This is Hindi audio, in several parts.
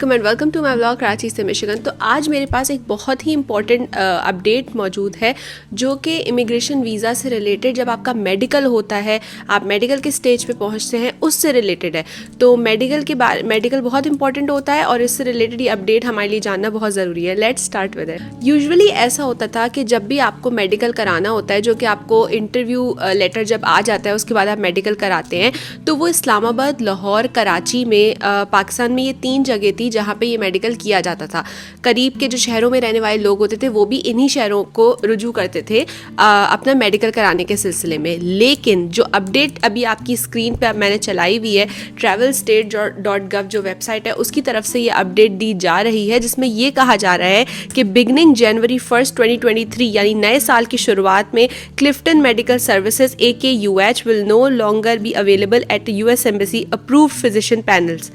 Welcome to my blog Karachi से मिशिगन। तो आज मेरे पास एक बहुत ही इंपॉर्टेंट अपडेट मौजूद है जो कि इमिग्रेशन वीज़ा से रिलेटेड, जब आपका मेडिकल होता है, आप मेडिकल के स्टेज पे पहुंचते हैं, उससे रिलेटेड है। तो मेडिकल बहुत इंपॉर्टेंट होता है और इससे रिलेटेड ये अपडेट हमारे लिए जानना बहुत ज़रूरी है। Let's start with it. Usually ऐसा होता था कि जब भी आपको मेडिकल कराना होता है, जो कि आपको इंटरव्यू लेटर जब आ जाता है उसके बाद आप मेडिकल कराते हैं, तो वो इस्लामाबाद, लाहौर, कराची में पाकिस्तान में ये 3 जगह थी जहाँ पे ये मेडिकल किया जाता था। करीब के जो शहरों में रहने वाले लोग होते थे वो भी इन्हीं शहरों को रुजू करते थे अपना मेडिकल कराने के सिलसिले में। लेकिन जो अपडेट अभी आपकी स्क्रीन पे मैंने चलाई हुई है, travelstate.gov जो वेबसाइट है उसकी तरफ से ये अपडेट दी जा रही है, जिसमें ये कहा जा रहा है कि बिगनिंग जनवरी 1, 2023 यानी नए साल की शुरुआत में Clifton medical services AKUH will no longer be available at US embassy approved physician panels.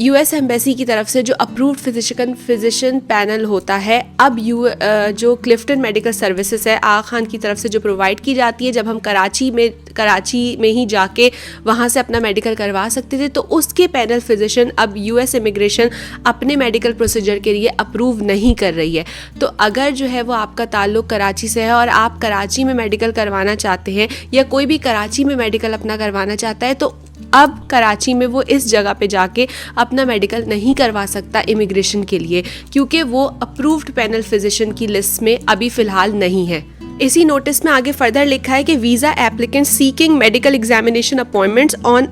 US embassy की तरफ से जो अप्रूव्ड फिजिशियन पैनल होता है, अब जो क्लिफ्टन मेडिकल सर्विसेज है आगा खान की तरफ से जो प्रोवाइड की जाती है, जब हम कराची में ही जाके वहाँ से अपना मेडिकल करवा सकते थे, तो उसके पैनल फिजिशियन अब US इमिग्रेशन अपने मेडिकल प्रोसीजर के लिए अप्रूव नहीं कर रही है। तो अगर जो है वो आपका ताल्लुक़ कराची से है और आप कराची में मेडिकल करवाना चाहते हैं, या कोई भी कराची में मेडिकल अपना करवाना चाहता है, तो अब कराची में वो इस जगह पे जाके अपना मेडिकल नहीं करवा सकता इमिग्रेशन के लिए, क्योंकि वो अप्रूव्ड पैनल फिजिशियन की लिस्ट में अभी फ़िलहाल नहीं है। इसी नोटिस में आगे फर्दर लिखा है कि visa applicant seeking medical examination appointments on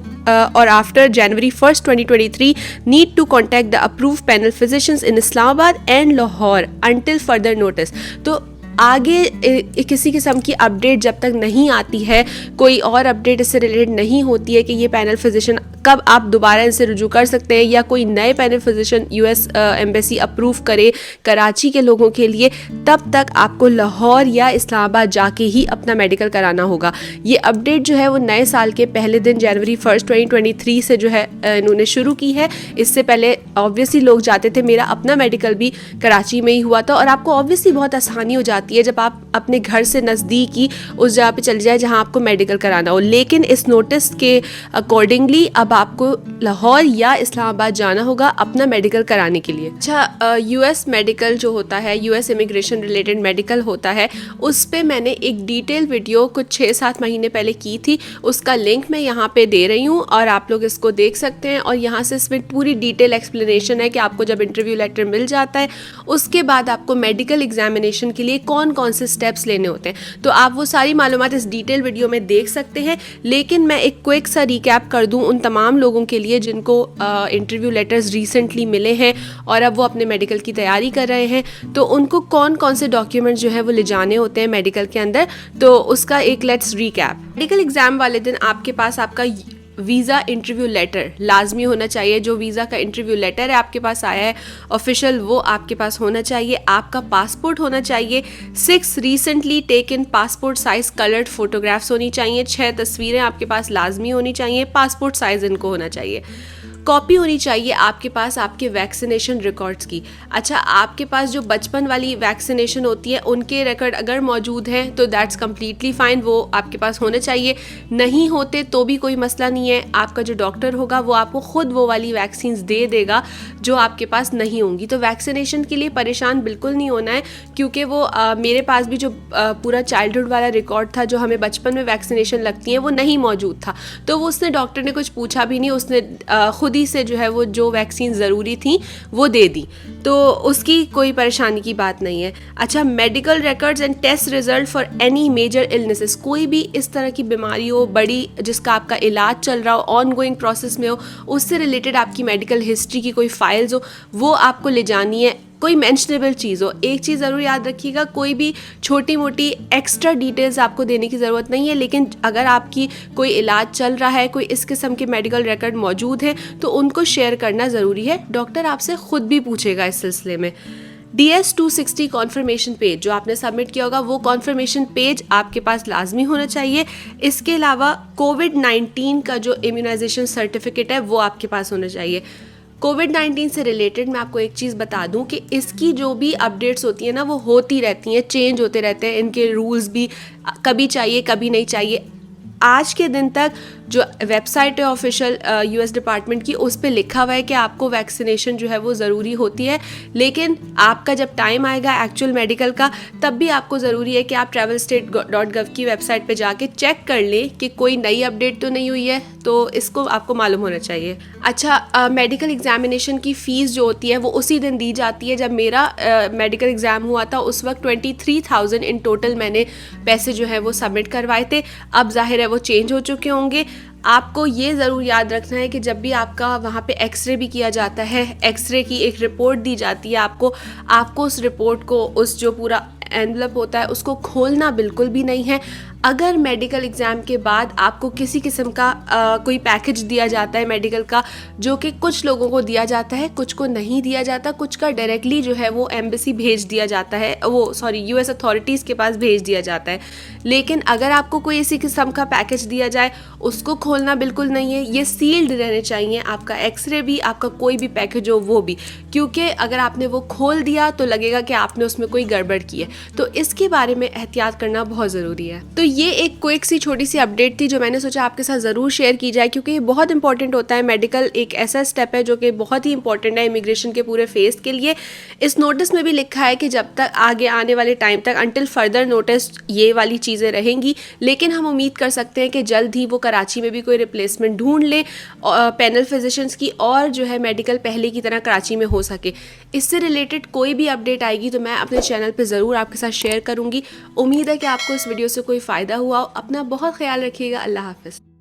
or after January 1st, 2023 need to contact the approved panel physicians in Islamabad and Lahore until further notice। तो आगे किसी किस्म की अपडेट जब तक नहीं आती है, कोई और अपडेट इससे रिलेटेड नहीं होती है कि ये पैनल फिजिशियन कब आप दोबारा इनसे रुजू कर सकते हैं, या कोई नए panel physician US embassy approve करे कराची के लोगों के लिए, तब तक आपको लाहौर या इस्लामाबाद जाके ही अपना मेडिकल कराना होगा। ये अपडेट जो है वो नए साल के पहले दिन जनवरी 1, 2023 से जो है इन्होंने शुरू की है। इससे पहले ऑब्वियसली लोग जाते थे, मेरा अपना मेडिकल भी कराची में ही हुआ था, और आपको ऑब्वियसली बहुत आसानी हो जाती है जब आप अपने घर से नज़दीक ही उस जगह पे चले जाए जहां आपको मेडिकल कराना हो। लेकिन इस नोटिस के अकॉर्डिंगली अब आपको लाहौर या इस्लामाबाद जाना होगा अपना मेडिकल कराने के लिए। अच्छा, US मेडिकल जो होता है, US इमिग्रेशन रिलेटेड मेडिकल होता है, उस पे मैंने एक डिटेल वीडियो कुछ 6-7 महीने पहले की थी। उसका लिंक मैं यहाँ पे दे रही हूँ और आप लोग इसको देख सकते हैं। और यहाँ से इसमें पूरी डिटेल एक्सप्लेनेशन है कि आपको जब इंटरव्यू लेटर मिल जाता है उसके बाद आपको मेडिकल एग्जामिनेशन के लिए कौन कौन से स्टेप्स लेने होते हैं। तो आप वो सारी मालूमात इस डिटेल वीडियो में देख सकते हैं। लेकिन मैं एक क्विक सा रिकैप कर दूं उन तमाम लोगों के लिए जिनको इंटरव्यू लेटर्स रिसेंटली मिले हैं और अब वो अपने मेडिकल की तैयारी कर रहे हैं, तो उनको कौन कौन से डॉक्यूमेंट्स जो है वो ले जाने होते हैं मेडिकल के अंदर। तो उसका एक लेट्स रिकैप। मेडिकल एग्जाम वाले दिन आपके पास आपका वीज़ा इंटरव्यू लेटर लाजमी होना चाहिए। जो वीज़ा का इंटरव्यू लेटर है आपके पास आया है ऑफिशियल, वो आपके पास होना चाहिए। आपका पासपोर्ट होना चाहिए। 6 recently taken passport size coloured photographs होनी चाहिए। 6 तस्वीरें आपके पास लाजमी होनी चाहिए, पासपोर्ट साइज़ इनको होना चाहिए। कॉपी होनी चाहिए आपके पास आपके वैक्सीनेशन रिकॉर्ड्स की। अच्छा, आपके पास जो बचपन वाली वैक्सीनेशन होती है उनके रिकॉर्ड अगर मौजूद हैं तो दैट्स कम्प्लीटली फ़ाइन, वो आपके पास होने चाहिए। नहीं होते तो भी कोई मसला नहीं है, आपका जो डॉक्टर होगा वो आपको ख़ुद वो वाली वैक्सीन्स दे देगा जो आपके पास नहीं होंगी। तो वैक्सीनेशन के लिए परेशान बिल्कुल नहीं होना है, क्योंकि वो मेरे पास भी जो पूरा चाइल्डहुड वाला रिकॉर्ड था जो हमें बचपन में वैक्सीनेशन लगती हैं वो नहीं मौजूद था। तो वो उसने डॉक्टर ने कुछ पूछा भी नहीं, उसने खुद ही से जो है वो जो वैक्सीन ज़रूरी थी वो दे दी, तो उसकी कोई परेशानी की बात नहीं है। अच्छा, medical records and test result for any major illnesses, कोई भी इस तरह की बीमारी हो बड़ी जिसका आपका इलाज चल रहा हो, ऑन गोइंग प्रोसेस में हो, उससे रिलेटेड आपकी मेडिकल हिस्ट्री की कोई फाइल्स हो, वो आपको ले जानी है। कोई मेंशनेबल चीज़ हो। एक चीज़ ज़रूर याद रखिएगा, कोई भी छोटी मोटी एक्स्ट्रा डिटेल्स आपको देने की ज़रूरत नहीं है, लेकिन अगर आपकी कोई इलाज चल रहा है, कोई इस किस्म के मेडिकल रिकॉर्ड मौजूद है, तो उनको शेयर करना ज़रूरी है। डॉक्टर आपसे ख़ुद भी पूछेगा इस सिलसिले में। DS 260 कॉन्फर्मेशन पेज जो आपने सबमिट किया होगा, वो कॉन्फर्मेशन पेज आपके पास लाजमी होना चाहिए। इसके अलावा कोविड-19 का जो इम्यूनाइजेशन सर्टिफिकेट है वो आपके पास होना चाहिए। कोविड-19 से रिलेटेड मैं आपको एक चीज़ बता दूं कि इसकी जो भी अपडेट्स होती हैं ना वो होती रहती हैं, चेंज होते रहते हैं। इनके रूल्स भी कभी चाहिए कभी नहीं चाहिए। आज के दिन तक जो वेबसाइट है ऑफिशियल यूएस डिपार्टमेंट की, उस पर लिखा हुआ है कि आपको वैक्सीनेशन जो है वो ज़रूरी होती है। लेकिन आपका जब टाइम आएगा एक्चुअल मेडिकल का, तब भी आपको ज़रूरी है कि आप travelstate.gov की वेबसाइट पे जाके चेक कर लें कि कोई नई अपडेट तो नहीं हुई है, तो इसको आपको मालूम होना चाहिए। अच्छा, मेडिकल एग्जामिनेशन की फ़ीस जो होती है वो उसी दिन दी जाती है। जब मेरा मेडिकल एग्ज़ाम हुआ था उस वक्त 23,000 इन टोटल मैंने पैसे जो है वो सबमिट करवाए थे। अब जाहिर है वो चेंज हो चुके होंगे। आपको ये ज़रूर याद रखना है कि जब भी आपका वहाँ पे एक्सरे भी किया जाता है, एक्सरे की एक रिपोर्ट दी जाती है आपको उस रिपोर्ट को, उस जो पूरा एनवलप होता है उसको खोलना बिल्कुल भी नहीं है। अगर मेडिकल एग्ज़ाम के बाद आपको किसी किस्म का कोई पैकेज दिया जाता है मेडिकल का, जो कि कुछ लोगों को दिया जाता है, कुछ को नहीं दिया जाता, कुछ का डायरेक्टली जो है वो एम्बेसी भेज दिया जाता है, यूएस अथॉरिटीज़ के पास भेज दिया जाता है। लेकिन अगर आपको कोई इसी किस्म का पैकेज दिया जाए, उसको खोलना बिल्कुल नहीं है। ये सील्ड रहने चाहिए, आपका एक्सरे भी, आपका कोई भी पैकेज हो वो भी, क्योंकि अगर आपने वो खोल दिया तो लगेगा कि आपने उसमें कोई गड़बड़ की है। तो इसके बारे में एहतियात करना बहुत ज़रूरी है। तो ये एक क्विक सी छोटी सी अपडेट थी जो मैंने सोचा आपके साथ ज़रूर शेयर की जाए, क्योंकि ये बहुत इंपॉर्टेंट होता है। मेडिकल एक ऐसा स्टेप है जो कि बहुत ही इंपॉर्टेंट है इमिग्रेशन के पूरे फेज़ के लिए। इस नोटिस में भी लिखा है कि जब तक आगे आने वाले टाइम तक, अंटिल फर्दर नोटिस, ये वाली चीज़ें रहेंगी। लेकिन हम उम्मीद कर सकते हैं कि जल्द ही वो कराची में भी कोई रिप्लेसमेंट ढूंढ लें पैनल फिजिशियंस की, और जो है मेडिकल पहले की तरह कराची में हो सके। इससे रिलेटेड कोई भी अपडेट आएगी तो मैं अपने चैनल पे ज़रूर आपके साथ शेयर करूँगी। उम्मीद है कि आपको इस वीडियो से कोई फ़ायदा हुआ हो। अपना बहुत ख्याल रखिएगा। अल्लाह हाफ़िज़।